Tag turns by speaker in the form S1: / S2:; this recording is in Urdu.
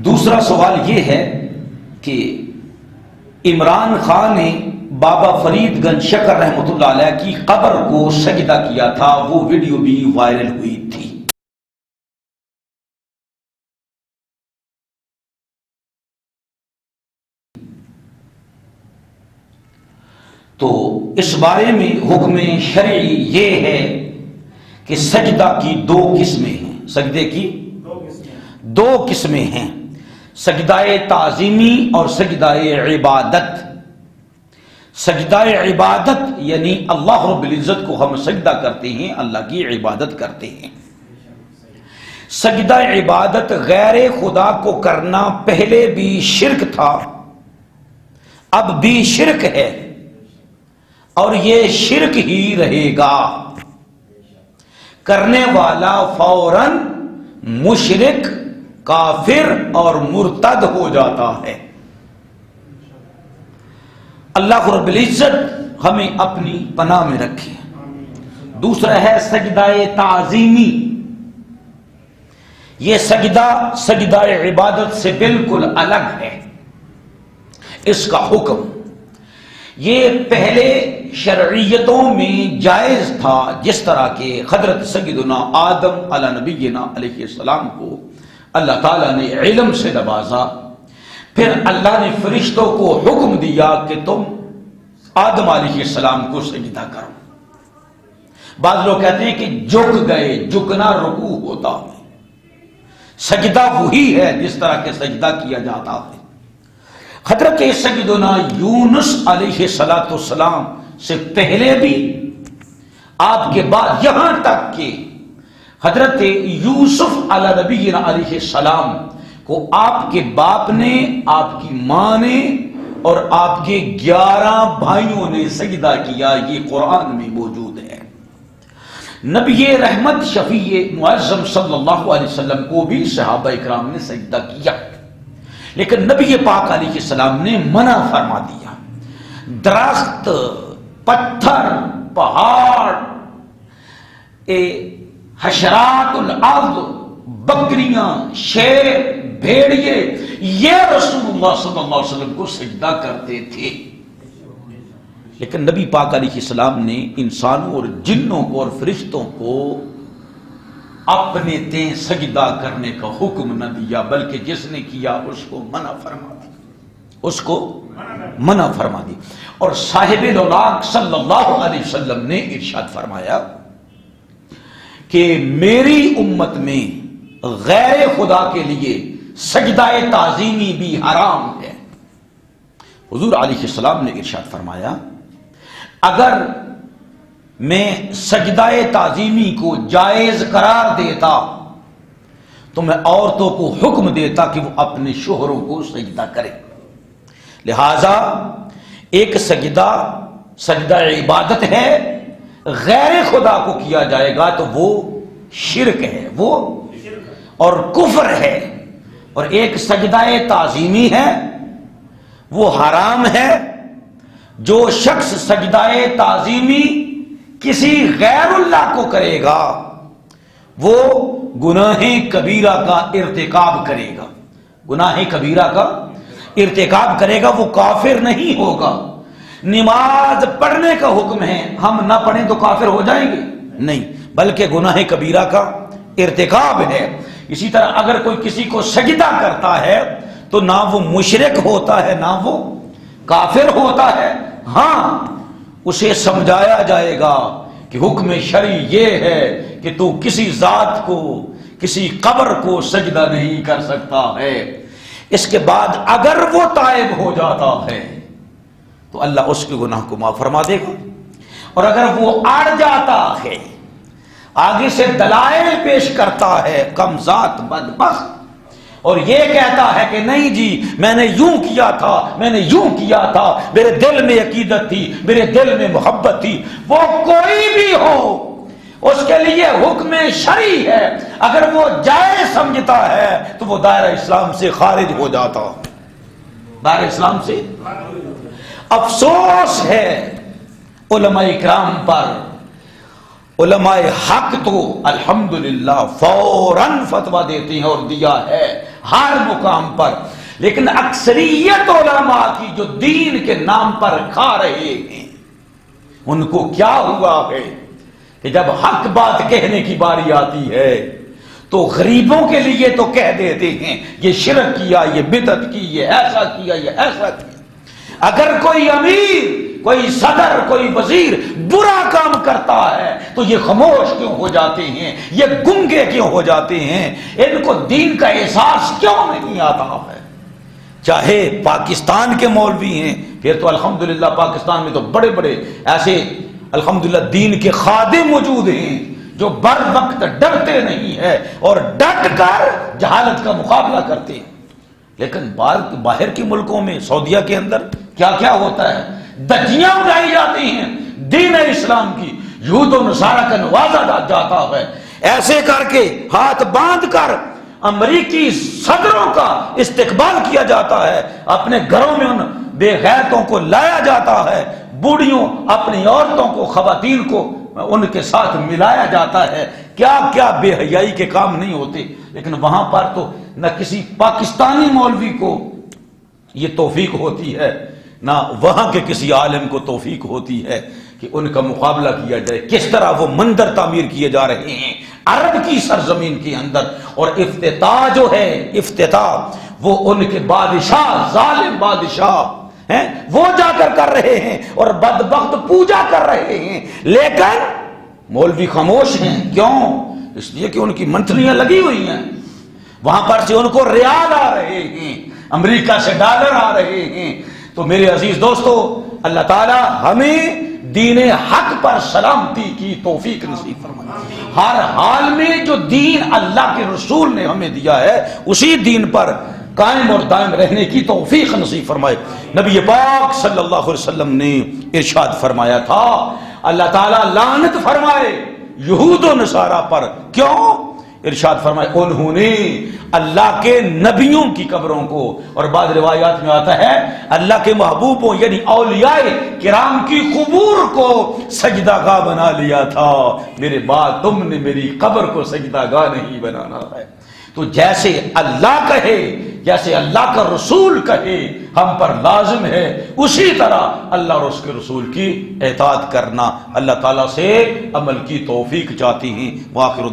S1: دوسرا سوال یہ ہے کہ عمران خان نے بابا فرید گنج شکر رحمۃ اللہ علیہ کی قبر کو سجدہ کیا تھا، وہ ویڈیو بھی وائرل ہوئی تھی۔ تو اس بارے میں حکم شرعی یہ ہے کہ سجدہ کی دو قسمیں ہیں، سجدے کی دو قسمیں ہیں، سجدہ تعظیمی اور سجدہ عبادت۔ سجدہ عبادت یعنی اللہ رب العزت کو ہم سجدہ کرتے ہیں، اللہ کی عبادت کرتے ہیں۔ سجدہ عبادت غیر خدا کو کرنا پہلے بھی شرک تھا، اب بھی شرک ہے اور یہ شرک ہی رہے گا۔ کرنے والا فوراً مشرک، کافر اور مرتد ہو جاتا ہے۔ اللہ رب العزت ہمیں اپنی پناہ میں رکھے۔ دوسرا ہے سجدہ تعظیمی۔ یہ سجدہ عبادت سے بالکل الگ ہے۔ اس کا حکم یہ پہلے شرعیتوں میں جائز تھا، جس طرح کہ حضرت سیدنا آدم علی نبینا علیہ السلام کو اللہ تعالیٰ نے علم سے نوازا، پھر اللہ نے فرشتوں کو حکم دیا کہ تم آدم علیہ السلام کو سجدہ کرو۔ بعض لوگ کہتے ہیں کہ جھک گئے، جھکنا رکوع ہوتا ہے، سجدہ وہی ہے جس طرح کہ سجدہ کیا جاتا ہے۔ حضرت سیدنا یونس علیہ السلام سے پہلے بھی، آپ کے بعد، یہاں تک کہ حضرت یوسف علی نبینا علیہ السلام کو آپ کے باپ نے، آپ کی ماں نے اور آپ کے 11 بھائیوں نے سجدہ کیا، یہ قرآن میں موجود ہے۔ نبی رحمت شفیع معظم صلی اللہ علیہ وسلم کو بھی صحابہ اکرام نے سجدہ کیا، لیکن نبی پاک علیہ السلام نے منع فرما دیا۔ درخت، پتھر، پہاڑ، حشرات الارض، بکریاں، شیر، بھیڑیے، یہ رسول اللہ صلی اللہ علیہ وسلم کو سجدہ کرتے تھے، لیکن نبی پاک علیہ السلام نے انسانوں اور جنوں کو اور فرشتوں کو اپنے تئیں سجدہ کرنے کا حکم نہ دیا، بلکہ جس نے کیا اس کو منع فرما دی، اس کو منع فرما دی۔ اور صاحب الاولاق صلی اللہ علیہ وسلم نے ارشاد فرمایا کہ میری امت میں غیر خدا کے لیے سجدہ تعظیمی بھی حرام ہے۔ حضور علیہ السلام نے ارشاد فرمایا اگر میں سجدہ تعظیمی کو جائز قرار دیتا تو میں عورتوں کو حکم دیتا کہ وہ اپنے شوہروں کو سجدہ کرے۔ لہذا ایک سجدہ عبادت ہے، غیر خدا کو کیا جائے گا تو وہ شرک ہے، وہ اور کفر ہے، اور ایک سجدہ تعظیمی ہے، وہ حرام ہے۔ جو شخص سجدہ تعظیمی کسی غیر اللہ کو کرے گا وہ گناہ کبیرہ کا ارتکاب کرے گا، گناہ کبیرہ کا ارتکاب کرے گا، وہ کافر نہیں ہوگا۔ نماز پڑھنے کا حکم ہے، ہم نہ پڑھیں تو کافر ہو جائیں گے؟ نہیں، بلکہ گناہ کبیرہ کا ارتکاب ہے۔ اسی طرح اگر کوئی کسی کو سجدہ کرتا ہے تو نہ وہ مشرک ہوتا ہے نہ وہ کافر ہوتا ہے، ہاں اسے سمجھایا جائے گا کہ حکم شرعی یہ ہے کہ تو کسی ذات کو، کسی قبر کو سجدہ نہیں کر سکتا ہے۔ اس کے بعد اگر وہ تائب ہو جاتا ہے تو اللہ اس کے گناہ کو معاف فرما دے گا، اور اگر وہ اڑ جاتا ہے، آگے سے دلائل پیش کرتا ہے، کم ذات بدبخت، اور یہ کہتا ہے کہ نہیں جی میں نے یوں کیا تھا، میں نے یوں کیا تھا، میرے دل میں عقیدت تھی، میرے دل میں محبت تھی، وہ کوئی بھی ہو اس کے لیے حکم شرعی ہے، اگر وہ جائز سمجھتا ہے تو وہ دائرہ اسلام سے خارج ہو جاتا، دائرہ اسلام سے۔ افسوس ہے علماء اکرام پر، علماء حق تو الحمدللہ فوراً فتویٰ دیتے ہیں اور دیا ہے، ہر مقام پر، لیکن اکثریت علماء کی جو دین کے نام پر کھا رہے ہیں ان کو کیا ہوا ہے کہ جب حق بات کہنے کی باری آتی ہے تو غریبوں کے لیے تو کہہ دیتے ہیں یہ شرک کیا، یہ بدعت کی، یہ ایسا کیا، یہ ایسا کیا۔ اگر کوئی امیر، کوئی صدر، کوئی وزیر برا کام کرتا ہے تو یہ خاموش کیوں ہو جاتے ہیں، یہ گنگے کیوں ہو جاتے ہیں، ان کو دین کا احساس کیوں نہیں آتا ہے؟ چاہے پاکستان کے مولوی ہیں، پھر تو الحمدللہ پاکستان میں تو بڑے بڑے ایسے الحمدللہ دین کے خادم موجود ہیں جو بر وقت ڈرتے نہیں ہے اور ڈٹ کر جہالت کا مقابلہ کرتے ہیں۔ لیکن باہر کے ملکوں میں، سعودیہ کے اندر کیا کیا ہوتا ہے، دھجیاں اڑائی جاتی ہیں دین اسلام کی، یہود و نصارہ کا نوازا جاتا ہے، ایسے کر کے ہاتھ باندھ کر امریکی صدروں کا استقبال کیا جاتا ہے، اپنے گھروں میں ان بے غیرتوں کو لایا جاتا ہے، بوڑھیوں اپنی عورتوں کو، خواتین کو ان کے ساتھ ملایا جاتا ہے، کیا کیا بے حیائی کے کام نہیں ہوتے۔ لیکن وہاں پر تو نہ کسی پاکستانی مولوی کو یہ توفیق ہوتی ہے، نہ وہاں کے کسی عالم کو توفیق ہوتی ہے کہ ان کا مقابلہ کیا جائے۔ کس طرح وہ مندر تعمیر کیے جا رہے ہیں عرب کی سرزمین کے اندر، اور افتتاح جو ہے، افتتاح وہ ان کے بادشاہ، ظالم بادشاہ ہیں، وہ جا کر رہے ہیں اور بدبخت پوجا کر رہے ہیں، لیکن مولوی خاموش ہیں۔ کیوں؟ اس لیے کہ ان کی منتریاں لگی ہوئی ہیں، وہاں پر سے ان کو ریال آ رہے ہیں، امریکہ سے ڈالر آ رہے ہیں۔ تو میرے عزیز دوستو، اللہ تعالی ہمیں دین حق پر سلامتی کی توفیق نصیب فرمائے۔ ہر حال میں جو دین اللہ کے رسول نے ہمیں دیا ہے اسی دین پر قائم اور دائم رہنے کی توفیق نصیب فرمائے۔ نبی پاک صلی اللہ علیہ وسلم نے ارشاد فرمایا تھا، اللہ تعالیٰ لعنت فرمائے یہود و نصارہ پر۔ کیوں؟ ارشاد فرمائے انہوں نے اللہ کے نبیوں کی قبروں کو، اور بعض روایات میں آتا ہے اللہ کے محبوبوں یعنی اولیاء کرام کی قبور کو سجدہ گاہ بنا لیا تھا۔ میرے بعد تم نے میری قبر کو سجدہ گاہ نہیں بنانا ہے۔ تو جیسے اللہ کہے، جیسے اللہ کا رسول کہے ہم پر لازم ہے، اسی طرح اللہ اور اس کے رسول کی اطاعت کرنا۔ اللہ تعالیٰ سے عمل کی توفیق چاہتی ہیں۔ وآخر